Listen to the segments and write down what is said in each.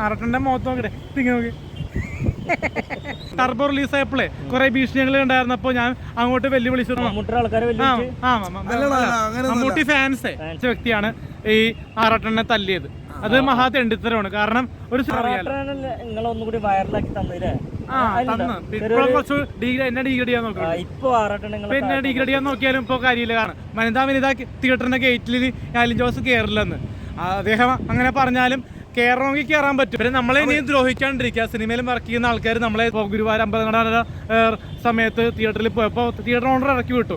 ആറട്ടന്റെ മുഖത്ത് നോക്കട്ടെ നോക്കി. ടർബോ റിലീസ് ആയപ്പോഴേ കുറെ ഭീഷണികൾ ഉണ്ടായിരുന്നപ്പോ ഞാൻ അങ്ങോട്ട് വെല്ലുവിളിച്ചു. മമ്മൂട്ടി ഫാൻസ് വ്യക്തിയാണ് ഈ ആറട്ടനെ തല്ലിയത്. അത് മഹാ തെണ്ടിത്തരമാണ്. കാരണം ഒരു കുറച്ച് എന്നെ ഡീഗ്രേഡ് ചെയ്യാൻ നോക്കാം. പിന്നെ ഡീഗ്രേഡ് ചെയ്യാൻ നോക്കിയാലും ഇപ്പൊ കാര്യമില്ല. കാരണം വനിതാ തിയേറ്ററിന്റെ ഗേറ്റിൽ ആലിൻ ജോസ് കയറില്ലെന്ന് അദ്ദേഹം അങ്ങനെ പറഞ്ഞാലും കയറണമെങ്കിൽ കയറാൻ പറ്റും. പിന്നെ നമ്മളെ ഇനി ദ്രോഹിക്കാണ്ടിരിക്കുക. സിനിമയിലും വർക്ക് ചെയ്യുന്ന ആൾക്കാർ നമ്മളെ ഗുരുവായൂർ അമ്പലനട സമയത്ത് തിയേറ്ററിൽ പോയപ്പോ തിയേറ്റർ ഓണർ ഇറക്കി വിട്ടു.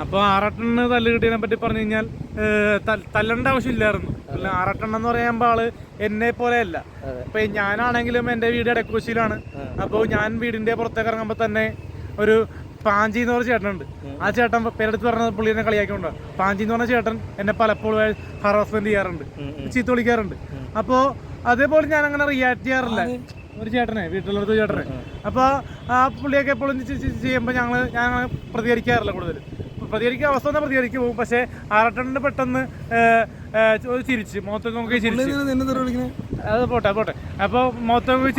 അപ്പൊ ആറട്ടണ് തല്ല് കിട്ടിയതിനെ പറ്റി പറഞ്ഞു കഴിഞ്ഞാൽ തല്ലണ്ട ആവശ്യമില്ലായിരുന്നു. ആറട്ടെണ്ണം എന്ന് പറയുമ്പോ ആള് എന്നെ പോലെ അല്ല. ഇപ്പൊ ഞാനാണെങ്കിലും എന്റെ വീട് ഇടക്കൂശിയിലാണ്. അപ്പൊ ഞാൻ വീടിന്റെ പുറത്തേക്ക് ഇറങ്ങുമ്പോ തന്നെ ഒരു പാഞ്ചി എന്ന് പറഞ്ഞ ചേട്ടനുണ്ട്. ആ ചേട്ടൻ പേരെടുത്ത് പറഞ്ഞ പുള്ളിനെ കളിയാക്കിക്കൊണ്ടോ. പാഞ്ചി എന്ന് പറഞ്ഞ ചേട്ടൻ എന്നെ പലപ്പോഴും ഹറാസ്മെന്റ് ചെയ്യാറുണ്ട്, ചീത്ത വിളിക്കാറുണ്ട്. അപ്പോ അതേപോലെ ഞാൻ അങ്ങനെ റിയാക്ട് ചെയ്യാറില്ല. ഒരു ചേട്ടനെ വീട്ടിലുള്ളൊരു ചേട്ടനെ. അപ്പൊ ആ പുള്ളിയൊക്കെ എപ്പോഴും ചെയ്യുമ്പോ ഞാൻ പ്രതികരിക്കാറില്ല. കൂടുതൽ പ്രതികരിക്കുക അവസ്ഥ തന്നെ പ്രതികരിക്കും പോകും. പക്ഷെ ആറട്ടണിന് പെട്ടെന്ന് ചിരിച്ച് മുഖത്ത് നോക്കി ചിരിച്ചു. അത് പോട്ടെ. അപ്പൊ മുഖത്ത് നോക്കി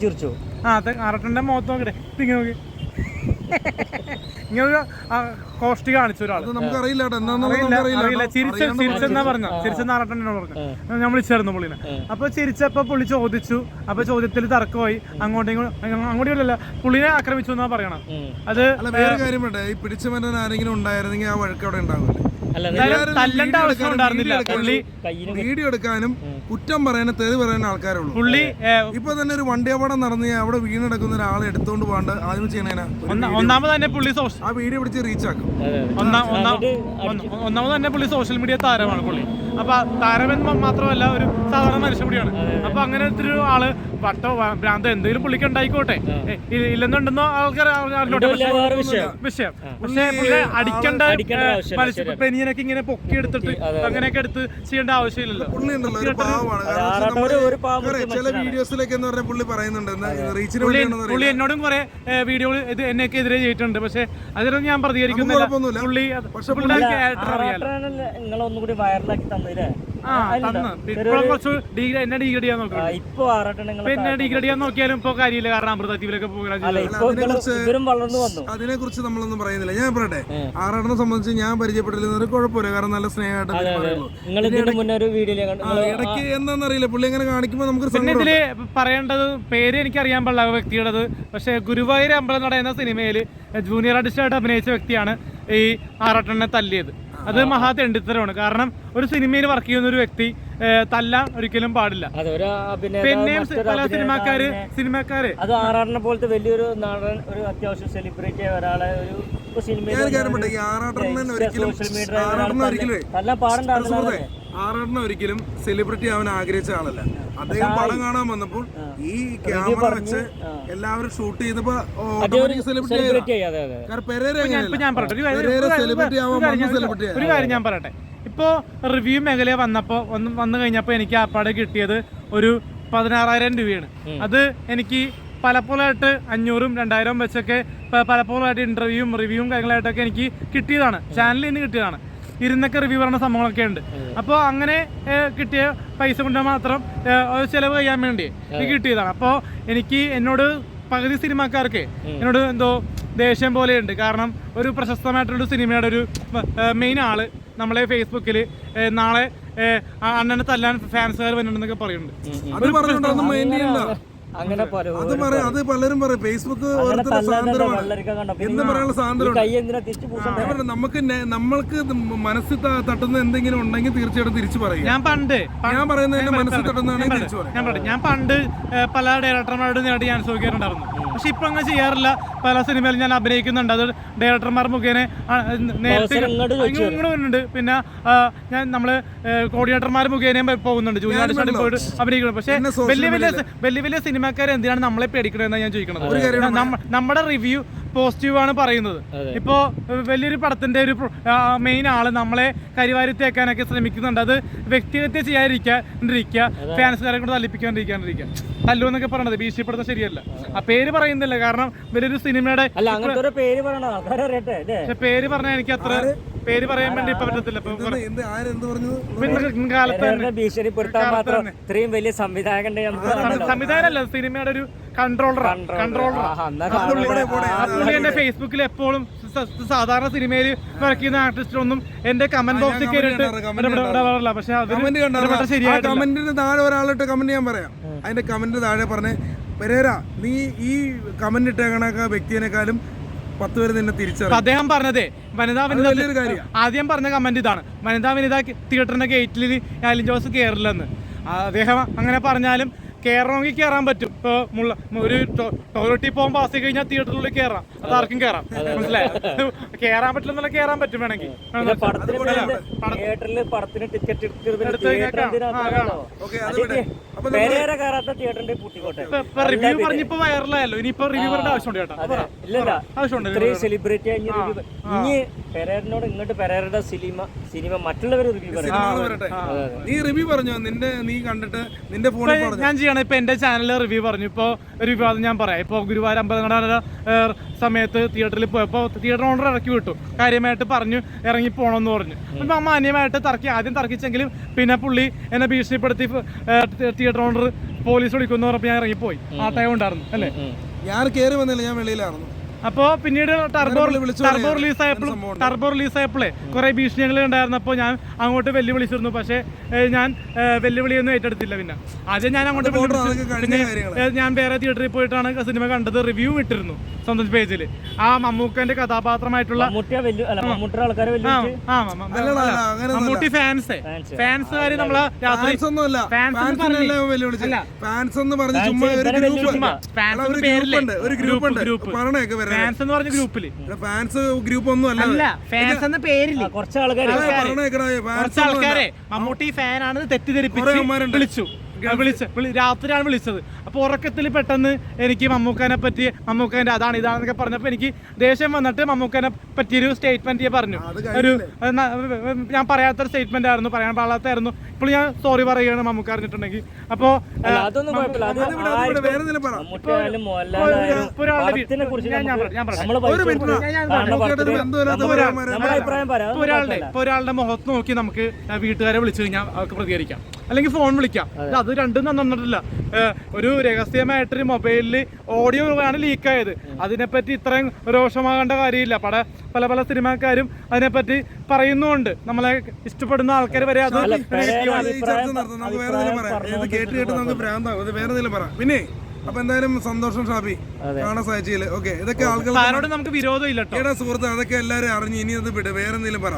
ചിരിച്ചു. ആറട്ടന്റെ മുഖത്ത് നോക്കട്ടെ ഇങ്ങനെ നോക്കി. ഇങ്ങനെ കോഷ്ടി കാണിച്ചു ഒരാൾ. ചിരിച്ചെന്നാ പറഞ്ഞ ചിരിച്ചെന്ന് ആറട്ടനോട് പറഞ്ഞു. ഞാൻ വിളിച്ചായിരുന്നു പുള്ളിനെ. അപ്പൊ ചിരിച്ചപ്പോ പുള്ളി ചോദിച്ചു. അപ്പൊ ചോദ്യത്തിൽ തർക്കമായി. അങ്ങോട്ടും പുള്ളിനെ ആക്രമിച്ചു എന്നാ പറയണം. അത് വേറെ കാര്യം വേണ്ടേ, ഈ പിടിച്ചുമരാൻ ആരെങ്കിലും ഉണ്ടായിരുന്നെങ്കിൽ ആ വഴക്ക് അവിടെ ഉണ്ടാവില്ല. തല്ലണ്ട ആവശ്യം ഉണ്ടായിരുന്നില്ല. പുള്ളി വീഡിയോ എടുക്കാനും കുറ്റം പറയാനും തെറി പറയാനും ആൾക്കാരുള്ളൂ. പുള്ളി ഇപ്പൊ തന്നെ ഒരു വണ്ടി അപകടം നടന്നു അവിടെ വീണെടുക്കുന്ന ഒരാളെ എടുത്തോണ്ട് പോകാണ്ട് ആദ്യം ചെയ്യണേനാ. ഒന്നാമത് തന്നെ പുള്ളി ആ വീഡിയോ പിടിച്ച് റീച്ച് ആക്കും. ഒന്നാമത് തന്നെ പുള്ളി സോഷ്യൽ മീഡിയ താരമാണ് പുള്ളി. അപ്പൊ താരമെന്ന് മാത്രമല്ല ഒരു സാധാരണ മനുഷ്യ കൂടിയാണ്. അപ്പൊ അങ്ങനെ ഒരു ആള് വട്ടോ ഭ്രാന്തോ എന്തെങ്കിലും പുള്ളിക്ക് ഉണ്ടായിക്കോട്ടെ, ഇല്ലെന്നുണ്ടെന്നോ ആൾക്കാർ വിഷയം. പക്ഷെ പുള്ളി അടിക്കേണ്ട പെനിയനൊക്കെ ഇങ്ങനെ പൊക്കി എടുത്തിട്ട് അങ്ങനെയൊക്കെ എടുത്ത് ചെയ്യേണ്ട ആവശ്യമില്ലല്ലോ. പുള്ളി എന്നോടും കുറെ വീഡിയോകൾ ഇത് എന്നെയൊക്കെ എതിരെ ചെയ്തിട്ടുണ്ട്. പക്ഷെ അതിലൊന്നും ഞാൻ പ്രതികരിക്കുന്നില്ല. പുള്ളി ക്യാരക്ടർ അറിയാലോ. കുറച്ച് എന്നെ ഡീഗ്രേഡ് ചെയ്യാൻ നോക്കാം. പിന്നെ ഡീഗ്രേഡ് ചെയ്യാൻ നോക്കിയാലും ഇപ്പൊ കാര്യമില്ല. കാരണം അമൃതദ്വീപിലൊക്കെ അതിനെ കുറിച്ച് നമ്മളൊന്നും പറയുന്നില്ല. ഞാൻ പറയട്ടെ, ആറാട്ടനെ സംബന്ധിച്ച് ഞാൻ പരിചയപ്പെട്ടില്ല, ഒരു കുഴപ്പമില്ല. കാരണം നല്ല സ്നേഹമായിട്ട് ഇടയ്ക്ക് എന്താണെന്നറിയില്ല, പുള്ളി അങ്ങനെ കാണിക്കുമ്പോൾ നമുക്ക്. പിന്നെ ഇതില് പറയേണ്ടത് പേര് എനിക്കറിയാൻ പാടില്ല വ്യക്തിയുടേത്. പക്ഷെ ഗുരുവായൂർ അമ്പലനട എന്ന സിനിമയില് ജൂനിയർ ആർട്ടിസ്റ്റായിട്ട് അഭിനയിച്ച വ്യക്തിയാണ് ഈ ആറാട്ടനെ തല്ലിയത്. അത് മഹാ തെണ്ടിത്തരമാണ്. കാരണം ഒരു സിനിമയിൽ വർക്ക് ചെയ്യുന്ന ഒരു വ്യക്തി തല്ലാൻ ഒരിക്കലും പാടില്ല. പിന്നെയും പല സിനിമാക്കാര് അത് ആറാട്ടനെ പോലത്തെ വലിയൊരു നടൻ, ഒരു അത്യാവശ്യം സെലിബ്രിറ്റി ഒരാളെ ആറാട്ടനെ ഒരിക്കലും സെലിബ്രിറ്റി ആവാൻ ആഗ്രഹിച്ച ആളല്ല. അദ്ദേഹം പടം കാണാൻ വന്നപ്പോൾ ഈ ക്യാമറ വെച്ച് എല്ലാവരും ഷൂട്ട് ചെയ്തപ്പോ സെലിബ്രിറ്റി. ഒരു കാര്യം ഞാൻ പറയട്ടെ, ഇപ്പോ റിവ്യൂ മേഖല വന്നു കഴിഞ്ഞപ്പോ എനിക്ക് ആപ്പാടെ കിട്ടിയത് ഒരു 16,000 രൂപയാണ്. അത് എനിക്ക് പലപ്പോഴായിട്ട് 500ഉം 2,000 വെച്ചൊക്കെ പലപ്പോഴായിട്ട് റിവ്യൂവും കാര്യങ്ങളായിട്ടൊക്കെ എനിക്ക് കിട്ടിയതാണ്. ചാനലിൽ നിന്ന് കിട്ടിയതാണ്. ഇരുന്നൊക്കെ റിവ്യൂ പറയുന്ന സംഭവങ്ങളൊക്കെ ഉണ്ട്. അപ്പോൾ അങ്ങനെ കിട്ടിയ പൈസ കൊണ്ട് മാത്രം ചിലവ് ചെയ്യാൻ വേണ്ടി കിട്ടിയതാണ്. അപ്പോൾ എന്നോട് പകുതി സിനിമാക്കാർക്ക് എന്നോട് എന്തോ ദേഷ്യം പോലെയുണ്ട്. കാരണം ഒരു പ്രശസ്തമായിട്ടുള്ള സിനിമയുടെ ഒരു മെയിൻ ആള് നമ്മളെ ഫേസ്ബുക്കിൽ നാളെ അണ്ണനെ തല്ലാൻ ഫാൻസുകാർ വരുന്നുണ്ടെന്നൊക്കെ പറയുന്നുണ്ട്. അത് പലരും പറയും ഫേസ്ബുക്ക് നമ്മൾക്ക് മനസ്സിൽ തട്ടുന്ന എന്തെങ്കിലും ഉണ്ടെങ്കിൽ തീർച്ചയായിട്ടും തിരിച്ചു പറയും. ഞാൻ പറയുന്നത് മനസ്സിൽ തട്ടുന്നതാണെങ്കിൽ തിരിച്ചു പറയും. ഞാൻ പണ്ട് പല ഡയറക്ടർമാരോട് നേരിട്ട് ഞാൻ ചോദിക്കാറുണ്ടായിരുന്നു. പക്ഷെ ഇപ്പൊ അങ്ങനെ ചെയ്യാറില്ല. പല സിനിമയിൽ ഞാൻ അഭിനയിക്കുന്നുണ്ട്. അത് ഡയറക്ടർമാർ മുഖേന നേരത്തെ ഇങ്ങോട്ടുണ്ട്. പിന്നെ നമ്മള് കോർഡിനേറ്റർമാർ മുഖേനയും പോകുന്നുണ്ട്. ജൂനിയർ ആർട്ടിസ്റ്റായിട്ട് പോയിട്ട് അഭിനയിക്കുന്നു. പക്ഷെ വലിയ സിനിമക്കാരെ എന്തിനാണ് നമ്മളെ പേടിക്കണമെന്നാണ് ഞാൻ ചോദിക്കുന്നത്. നമ്മുടെ റിവ്യൂ പോസിറ്റീവാണ് പറയുന്നത്. ഇപ്പോ വലിയൊരു പടത്തിന്റെ ഒരു മെയിൻ ആള് നമ്മളെ കരിവാരി തേക്കാനൊക്കെ ശ്രമിക്കുന്നുണ്ട്. അത് വ്യക്തിഹത്യ ചെയ്യാതിരിക്കുക, ഫാൻസുകാരെ കൊണ്ട് തല്ലിപ്പിക്കാണ്ടിരിക്കാണ്ടിരിക്കുക. തല്ലുവെന്നൊക്കെ പറയണത് ഭീഷണിപ്പെടുത്താൻ ശരിയല്ല. ആ പേര് പറയുന്നില്ല, കാരണം വലിയൊരു സിനിമയുടെ പേര് പറഞ്ഞാൽ എനിക്ക് അത്ര പേര് പറയാൻ വേണ്ടി ഇപ്പൊ പറ്റത്തില്ല. സംവിധാനല്ല, സിനിമയുടെ ഒരു കൺട്രോളർ എന്റെ ഫേസ്ബുക്കിൽ എപ്പോഴും സാധാരണ സിനിമയിൽ വർക്ക് ചെയ്യുന്ന ആർട്ടിസ്റ്റൊന്നും എന്റെ കമന്റ് ബോക്സിൽ കയറിയിട്ട് പക്ഷെ കമന്റിന് താഴെ ഒരാളിട്ട് കമന്റ് ഞാൻ പറയാം. അതിന്റെ കമന്റിന് താഴെ പറഞ്ഞേ, പെരേര നീ ഈ കമന്റ് ഇട്ടേക്കണ വ്യക്തിയെക്കാളും 10 പേര് നിന്നെ തിരിച്ചറിയും. അദ്ദേഹം പറഞ്ഞതേ വനിതാ ആദ്യം പറഞ്ഞ കമന്റ് ഇതാണ്, വനിതാ തിയേറ്ററിന്റെ ഗേറ്റിൽ അലിൻ ജോസ് കയറില്ലെന്ന്. അദ്ദേഹം അങ്ങനെ പറഞ്ഞാലും കയറണമെങ്കിൽ കയറാൻ പറ്റും. ഇപ്പൊ ഒരു ടോയ്ലറ്റിൽ പോകാൻ പാസ് കഴിഞ്ഞാൽ തിയേറ്ററിനുള്ളിൽ കയറാം, അതാർക്കും കയറാം. മനസ്സിലായി? കയറാൻ പറ്റില്ല, കയറാൻ പറ്റും വേണമെങ്കിൽ. റിവ്യൂ പറഞ്ഞിപ്പോ വൈറലായല്ലോ, ഇനിയിപ്പോ റിവ്യൂ പറയേണ്ട ആവശ്യമുണ്ട് ചേട്ടാ. പെരേരനോട് ഇങ്ങോട്ട് പെരേരയുടെ സിനിമ മറ്റുള്ളവർ റിവ്യൂ നീ റിവ്യൂ പറഞ്ഞോ, നീ കണ്ടിട്ട് നിന്റെ ഫോണിൽ ഞാൻ ചെയ്യണം. ഇപ്പൊ എന്റെ ചാനലിൽ റിവ്യൂ പറഞ്ഞു. ഇപ്പൊ ഒരു വിവാദം ഞാൻ പറയാം. ഇപ്പൊ ഗുരുവായൂർ അമ്പലനട സമയത്ത് തിയേറ്ററിൽ പോയപ്പോ തിയേറ്റർ ഓണർ ഇറക്കി വിട്ടു, കാര്യമായിട്ട് പറഞ്ഞു ഇറങ്ങി പോകണമെന്ന് പറഞ്ഞു. അപ്പൊ മാന്യമായിട്ട് ആദ്യം തർക്കിച്ചെങ്കിലും പിന്നെ പുള്ളി എന്നെ ഭീഷണിപ്പെടുത്തി തിയേറ്റർ ഓണർ പോലീസ് വിളിക്കുമെന്ന് പറഞ്ഞപ്പോൾ ഞാൻ ഇറങ്ങിപ്പോയി. ആ ടൈം ഉണ്ടായിരുന്നു അല്ലേ? ഞാൻ കയറി വന്നില്ല, ഞാൻ വെളിയിലായിരുന്നു. അപ്പോ പിന്നീട് ടർബോ റിലീസായപ്പോഴേ കുറെ ഭീഷണികൾ ഉണ്ടായിരുന്നപ്പോൾ ഞാൻ അങ്ങോട്ട് വെല്ലുവിളിച്ചിരുന്നു. പക്ഷേ ഞാൻ വെല്ലുവിളിയൊന്നും ഏറ്റെടുത്തില്ല. പിന്നെ ആദ്യം ഞാൻ അങ്ങോട്ട് ഞാൻ വേറെ തിയേറ്ററിൽ പോയിട്ടാണ് സിനിമ കണ്ടത്. റിവ്യൂ ഇട്ടിരുന്നു സ്വന്തം പേജിൽ. ആ മമ്മൂക്കന്റെ കഥാപാത്രമായിട്ടുള്ള മമ്മൂട്ടി ഫാൻസുകാര് നമ്മളെ രാത്രി ഫാൻസ് എന്ന് പറഞ്ഞ ഗ്രൂപ്പില് ഗ്രൂപ്പ് ഒന്നും അല്ല, ഫാൻസ് എന്ന പേരില് കുറച്ച് ആൾക്കാരെ മമ്മൂട്ടി ഫാനാണ് തെറ്റിദ്ധരിപ്പിച്ച് വിളിച്ചു. രാത്രിയാണ് വിളിച്ചത്. അപ്പോൾ ഉറക്കത്തിൽ പെട്ടെന്ന് എനിക്ക് മമ്മൂക്കാന്റെ അതാണ് ഇതാണെന്നൊക്കെ പറഞ്ഞപ്പോൾ എനിക്ക് ദേഷ്യം വന്നിട്ട് മമ്മൂക്കാനെ പറ്റിയൊരു സ്റ്റേറ്റ്മെന്റ് പറഞ്ഞു. ഞാൻ പറയാത്തൊരു സ്റ്റേറ്റ്മെന്റ് ആയിരുന്നു, പറയാൻ പാടാത്തായിരുന്നു. ഇപ്പോൾ ഞാൻ സോറി പറയുകയാണ് മമ്മൂക്ക അറിഞ്ഞിട്ടുണ്ടെങ്കിൽ. അപ്പോ ഒരാളുടെ മുഖത്ത് നോക്കി നമുക്ക് വീട്ടുകാരെ വിളിച്ചു കഴിഞ്ഞാൽ അവർക്ക് പ്രതികരിക്കാം, അല്ലെങ്കിൽ ഫോൺ വിളിക്കാം. അത് രണ്ടും തന്നിട്ടില്ല. ഒരു രഹസ്യമായിട്ടൊരു മൊബൈലിൽ ഓഡിയോ ആണ് ലീക്കായത്. അതിനെപ്പറ്റി ഇത്രയും രോഷമാകേണ്ട കാര്യമില്ല. പല സിനിമാക്കാരും അതിനെപ്പറ്റി പറയുന്നുണ്ട്. നമ്മളെ ഇഷ്ടപ്പെടുന്ന ആൾക്കാർ വരെ അത് പിന്നെ അപ്പൊ എന്തായാലും സന്തോഷം ഷാബി, കാണാൻ സാധിച്ചില്ല. ഓക്കെ, ഇതൊക്കെ ആൾക്കാരോട് നമുക്ക് വിരോധം ഇല്ല സുഹൃത്ത്. അതൊക്കെ എല്ലാരും അറിഞ്ഞു. ഇനി അത് വിട്, വേറെ എന്തെങ്കിലും പറ.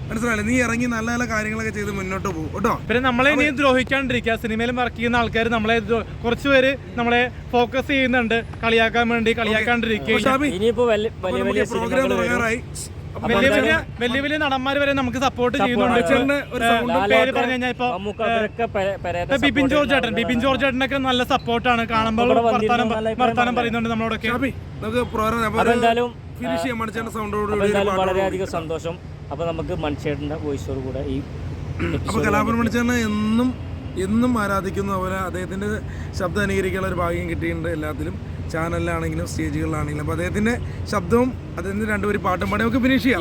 മനസ്സിലായില്ലേ? നീ ഇറങ്ങി നല്ല നല്ല കാര്യങ്ങളൊക്കെ ചെയ്ത് മുന്നോട്ട് പോകും കേട്ടോ. പിന്നെ നമ്മളെ ഇനി ദ്രോഹിക്കാണ്ടിരിക്കുക. സിനിമയിൽ വർക്ക് ചെയ്യുന്ന ആൾക്കാർ നമ്മളെ കുറച്ചുപേര് നമ്മളെ ഫോക്കസ് ചെയ്യുന്നുണ്ട്, കളിയാക്കാൻ വേണ്ടി. കളിയാക്കാണ്ടിരിക്കുക. വലിയ വലിയ നടന്മാർ വരെ നമുക്ക് സപ്പോർട്ട് ചെയ്യുന്നുണ്ട്. പേര് പറഞ്ഞു കഴിഞ്ഞാൽ ഇപ്പൊ ബിപിൻ ജോർജ് ചേട്ടനൊക്കെ നല്ല സപ്പോർട്ടാണ്. കാണുമ്പോൾ വർത്താനം പറയുന്നുണ്ട് നമ്മളോടൊക്കെ. വളരെയധികം സന്തോഷം. അപ്പൊ നമുക്ക് മണിച്ചേട്ടന്റെ വോയിസോട് കൂടെ ഈ കലാപുരം മണിച്ചേട്ടനെ എന്നും ആരാധിക്കുന്നു. അവരെ അദ്ദേഹത്തിന്റെ ശബ്ദം അനുകരിക്കാനുള്ള ഒരു ഭാഗ്യം കിട്ടിയിട്ടുണ്ട് എല്ലാത്തിലും, ചാനലിലാണെങ്കിലും സ്റ്റേജുകളിലാണെങ്കിലും. അപ്പൊ അദ്ദേഹത്തിന്റെ ശബ്ദവും അദ്ദേഹത്തിന്റെ രണ്ടുപേരും പാട്ടും പാടി നമുക്ക് ഫിനിഷ് ചെയ്യാം.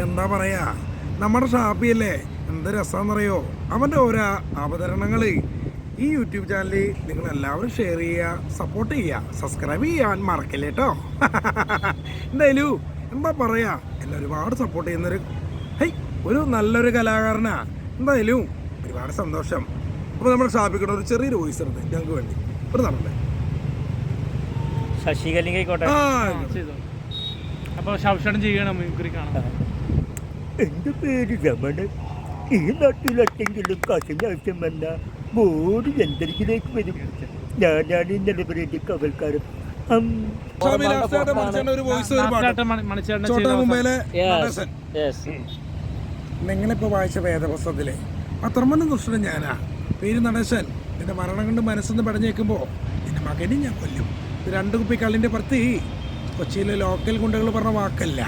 എന്താ പറയാ, നമ്മുടെ ഷാപ്പിയല്ലേ, എന്ത് രസാന്നറിയോ അവന്റെ ഓരോ അവതരണങ്ങള്. ഈ യൂട്യൂബ് ചാനലിൽ നിങ്ങൾ എല്ലാവരും ഷെയർ ചെയ്യുക, സപ്പോർട്ട് ചെയ്യുക, സബ്സ്ക്രൈബ് ചെയ്യാൻ മറക്കില്ല കേട്ടോ. എന്തായാലും എന്താ പറയാ, എന്നെ ഒരുപാട് സപ്പോർട്ട് ചെയ്യുന്നൊരു ഒരു നല്ലൊരു കലാകാരനാ. എന്തായാലും ഒരുപാട് സന്തോഷം. അപ്പോൾ നമ്മൾ ഷാപ്പിക്കണം ഒരു ചെറിയൊരു വോയിസ് ഉണ്ട് ഞങ്ങൾക്ക് വേണ്ടി. ഒരു നടന്നേ എന്റെ പേര് രമണൻ. ഈ നാട്ടിലെങ്കിലും കാശിന് ആവശ്യം വന്ന ബോർഡ് യന്ത്രത്തിലേക്ക് വരും. ഞാനാണ് ഇന്നലെ പറയുന്ന കവൽക്കാരൻ. നിങ്ങളിപ്പോ വായിച്ച വേദപുസ്തകത്തിലെ അത്രമണ്ണം ദുഷ്ടൻ ഞാനാ, പേര് നടേശൻ. നിന്റെ മരണം കൊണ്ട് മനസ്സൊന്ന് പടഞ്ഞേക്കുമ്പോ നിന്റെ മകനെ ഞാൻ കൊല്ലും. 2 കുപ്പി കള്ളിൻ്റെ പുറത്ത് കൊച്ചിയിലെ ലോക്കൽ ഗുണ്ടകൾ പറഞ്ഞ വാക്കല്ല.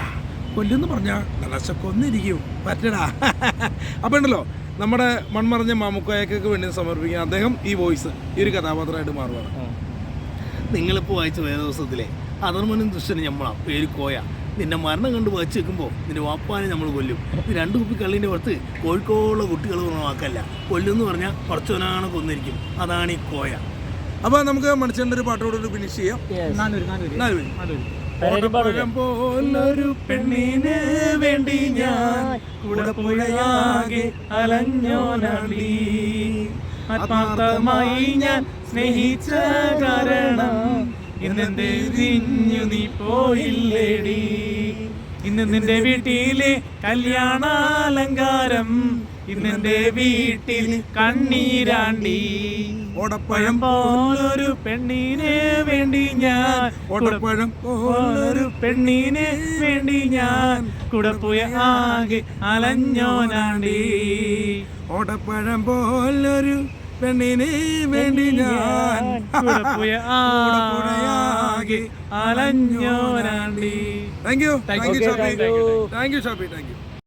കൊല്ലുന്ന് പറഞ്ഞാൽ നനശക്കൊന്നിരിക്കും പറ്റടാ. അപ്പോൾ ഉണ്ടല്ലോ നമ്മുടെ മൺമറഞ്ഞ മാമുക്കോയക്കൊക്കെ വേണ്ടി സമർപ്പിക്കാൻ അദ്ദേഹം ഈ വോയിസ് ഈ ഒരു കഥാപാത്രമായിട്ട് മാറുകയാണ്. നിങ്ങളിപ്പോൾ വായിച്ച വേദവസത്തിലെ അധർമ്മനും ദുഷ്ടനും നമ്മളാ പേര് കോയ. നിന്നെ മരണം കണ്ട് വായിച്ചു വെക്കുമ്പോൾ നിന്റെ വാപ്പാനെ നമ്മൾ കൊല്ലും. 2 കുപ്പി കള്ളിൻ്റെ പുറത്ത് കോഴിക്കോടുള്ള കുട്ടികൾ പറഞ്ഞ വാക്കല്ല. കൊല്ലുമെന്ന് പറഞ്ഞാൽ കുറച്ചവനാണ് കൊന്നിരിക്കും. അതാണ് ഈ കോയ. അപ്പോൾ നമുക്ക് മണിച്ചേണ്ട ഒരു പാട്ടോട് ഫിനിഷ് ചെയ്യാം. ഓടപ്പഴം പോലൊരു പെണ്ണിന് വേണ്ടി ഞാൻ കുടപ്പുഴയാകെ അലഞ്ഞോനടി. ആത്മാർത്ഥമായി ഞാൻ സ്നേഹിച്ച കാരണം ഇന്നെന്റെ വിരിഞ്ഞു നീ പോയില്ലേടി. ഇന്ന് നിന്റെ വീട്ടിലെ കല്യാണാലങ്കാരം ഇന്നെന്റെ വീട്ടിൽ കണ്ണീരാണ്ടി. ഓടപ്പഴം പോലൊരു പെണ്ണിന് വേണ്ടി ഞാൻ ഓടപ്പഴം പോലൊരു പെണ്ണിന് വേണ്ടി ഞാൻ കുടപ്പുയ ആകെ അലഞ്ഞോനാണ്ടി. ഓടപ്പഴം പോലൊരു പെണ്ണിന് വേണ്ടി ഞാൻ കുടപ്പുയ ആകെ അലഞ്ഞോനാണ്ടി. Thank you Okay, thank you. Thank you Shafi. Thank U.